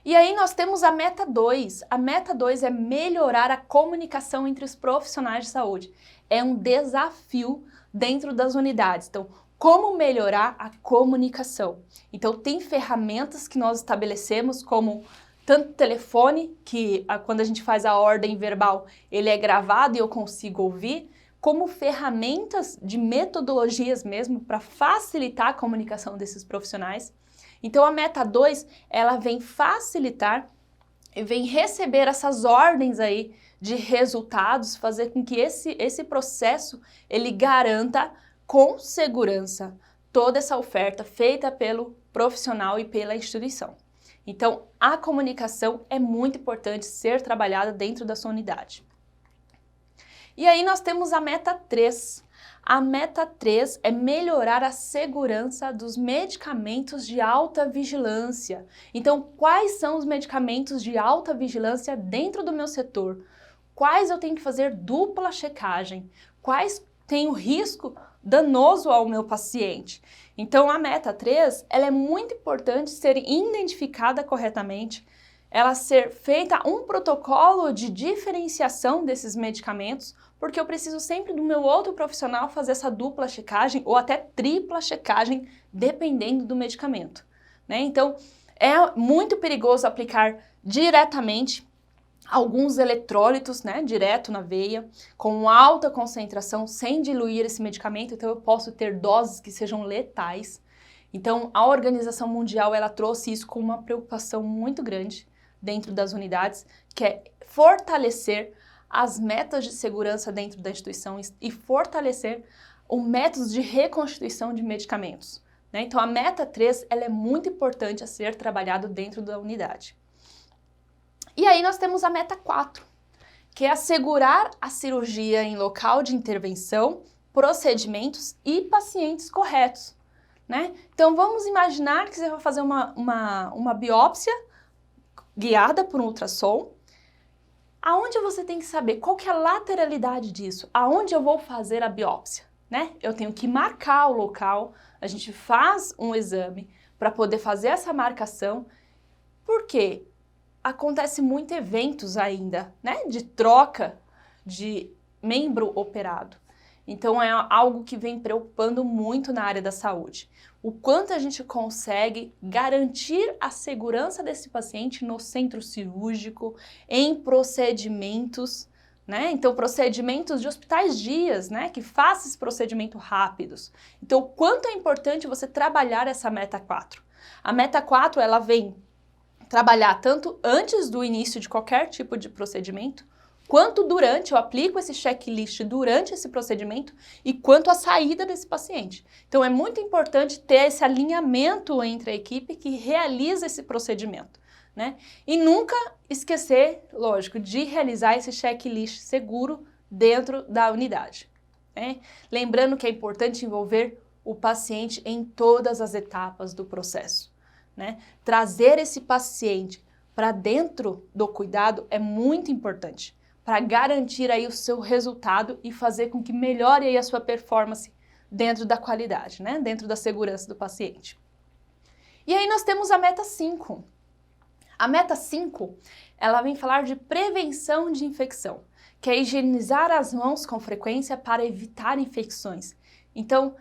E aí nós temos a meta 2. A meta 2 é melhorar a comunicação entre os profissionais de saúde. É um desafio dentro das unidades. Então, como melhorar a comunicação? Então, tem ferramentas que nós estabelecemos, como tanto telefone, que quando a gente faz a ordem verbal, ele é gravado e eu consigo ouvir, como ferramentas de metodologias mesmo para facilitar a comunicação desses profissionais. Então, a meta 2, ela vem facilitar e vem receber essas ordens aí de resultados, fazer com que esse processo, ele garanta com segurança toda essa oferta feita pelo profissional e pela instituição. Então, a comunicação é muito importante ser trabalhada dentro da sua unidade. E aí nós temos a meta 3. A meta 3 é melhorar a segurança dos medicamentos de alta vigilância. Então, quais são os medicamentos de alta vigilância dentro do meu setor? Quais eu tenho que fazer dupla checagem? Quais têm o risco danoso ao meu paciente? Então, a meta 3, ela é muito importante ser identificada corretamente. ela ser feita um protocolo de diferenciação desses medicamentos, porque eu preciso sempre do meu outro profissional fazer essa dupla checagem ou até tripla checagem, dependendo do medicamento, né? Então, é muito perigoso aplicar diretamente alguns eletrólitos, né, direto na veia, com alta concentração, sem diluir esse medicamento, então eu posso ter doses que sejam letais. Então, a Organização Mundial, ela trouxe isso com uma preocupação muito grande dentro das unidades, que é fortalecer as metas de segurança dentro da instituição e fortalecer o método de reconstituição de medicamentos, né? Então, a meta 3, ela é muito importante a ser trabalhado dentro da unidade. E aí nós temos a meta 4, que é assegurar a cirurgia em local de intervenção, procedimentos e pacientes corretos, né? Então vamos imaginar que você vai fazer uma biópsia guiada por um ultrassom. Aonde você tem que saber qual que é a lateralidade disso? Aonde eu vou fazer a biópsia, né? Eu tenho que marcar o local, a gente faz um exame para poder fazer essa marcação. Por quê? Acontece muito eventos ainda, né, de troca de membro operado. Então é algo que vem preocupando muito na área da saúde. O quanto a gente consegue garantir a segurança desse paciente no centro cirúrgico, em procedimentos, né? Então procedimentos de hospitais dias, né, que façam esse procedimento rápidos. Então o quanto é importante você trabalhar essa meta 4. A meta 4, ela vem trabalhar tanto antes do início de qualquer tipo de procedimento, quanto durante, eu aplico esse checklist durante esse procedimento e quanto a saída desse paciente. Então é muito importante ter esse alinhamento entre a equipe que realiza esse procedimento, né? E nunca esquecer, lógico, de realizar esse checklist seguro dentro da unidade, né? Lembrando que é importante envolver o paciente em todas as etapas do processo, né? Trazer esse paciente para dentro do cuidado é muito importante para garantir aí o seu resultado e fazer com que melhore aí a sua performance dentro da qualidade, né? Dentro da segurança do paciente. E aí nós temos a meta 5. A meta 5, ela vem falar de prevenção de infecção, que é higienizar as mãos com frequência para evitar infecções. Então,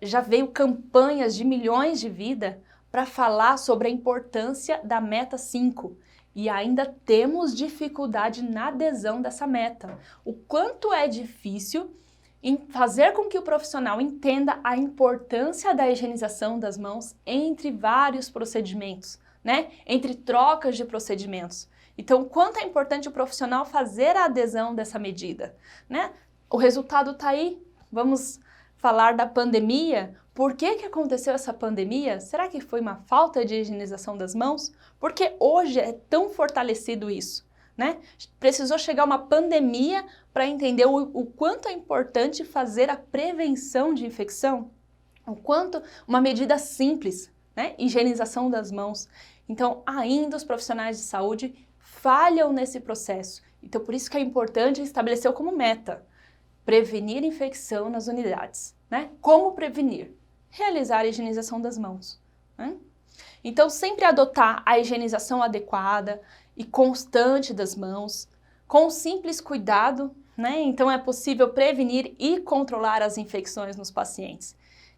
já veio campanhas de milhões de vidas para falar sobre a importância da meta 5 e ainda temos dificuldade na adesão dessa meta. O quanto é difícil em fazer com que o profissional entenda a importância da higienização das mãos entre vários procedimentos, né? Entre trocas de procedimentos. Então, quanto é importante o profissional fazer a adesão dessa medida, né? O resultado está aí. Vamos falar da pandemia. Por que aconteceu essa pandemia? Será que foi uma falta de higienização das mãos? Porque hoje é tão fortalecido isso, né? Precisou chegar uma pandemia para entender o quanto é importante fazer a prevenção de infecção, o quanto uma medida simples, né? Higienização das mãos. Então, ainda os profissionais de saúde falham nesse processo. Então, por isso que é importante estabelecer como meta prevenir infecção nas unidades, né? Como prevenir? Realizar a higienização das mãos, né? Então, sempre adotar a higienização adequada e constante das mãos, com simples cuidado, né? Então, é possível prevenir e controlar as infecções nos pacientes.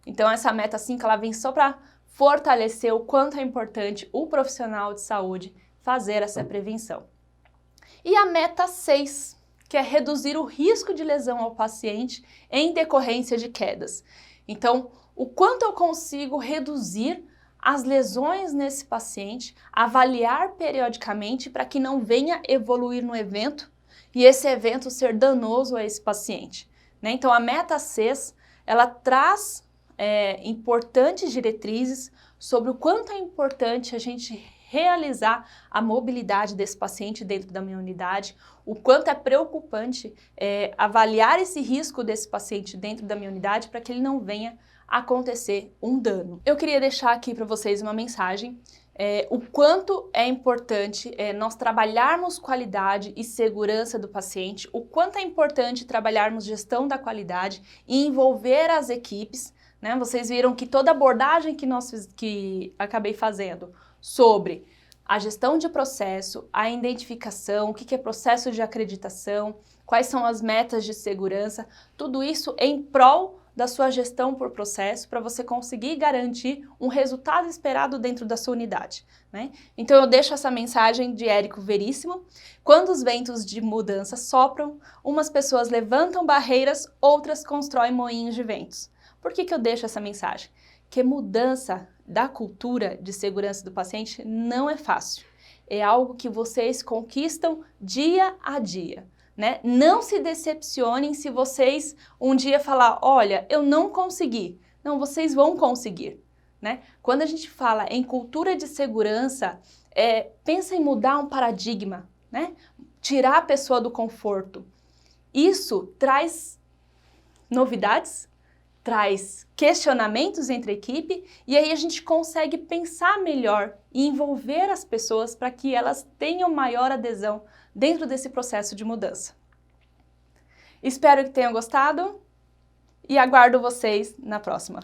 Então, essa meta 5, ela vem só para fortalecer o quanto é importante o profissional de saúde fazer essa prevenção. E a meta 6, que é reduzir o risco de lesão ao paciente em decorrência de quedas. Então, o quanto eu consigo reduzir as lesões nesse paciente, avaliar periodicamente para que não venha evoluir no evento e esse evento ser danoso a esse paciente, né? Então, a meta 6, ela traz importantes diretrizes sobre o quanto é importante a gente realizar a mobilidade desse paciente dentro da minha unidade, o quanto é preocupante avaliar esse risco desse paciente dentro da minha unidade para que ele não venha acontecer um dano. Eu queria deixar aqui para vocês uma mensagem, o quanto é importante nós trabalharmos qualidade e segurança do paciente, o quanto é importante trabalharmos gestão da qualidade e envolver as equipes, né? Vocês viram que toda abordagem que acabei fazendo sobre a gestão de processo, a identificação, o que é processo de acreditação, quais são as metas de segurança, tudo isso em prol da sua gestão por processo para você conseguir garantir um resultado esperado dentro da sua unidade, né? Então eu deixo essa mensagem de Érico Veríssimo: quando os ventos de mudança sopram, umas pessoas levantam barreiras, outras constroem moinhos de ventos. Por que eu deixo essa mensagem? Que mudança da cultura de segurança do paciente não é fácil. É algo que vocês conquistam dia a dia, né? Não se decepcionem se vocês um dia falar, olha, eu não consegui. Não, vocês vão conseguir, né? Quando a gente fala em cultura de segurança, pensa em mudar um paradigma, né? Tirar a pessoa do conforto. Isso traz novidades, traz questionamentos entre a equipe e aí a gente consegue pensar melhor e envolver as pessoas para que elas tenham maior adesão dentro desse processo de mudança. Espero que tenham gostado e aguardo vocês na próxima.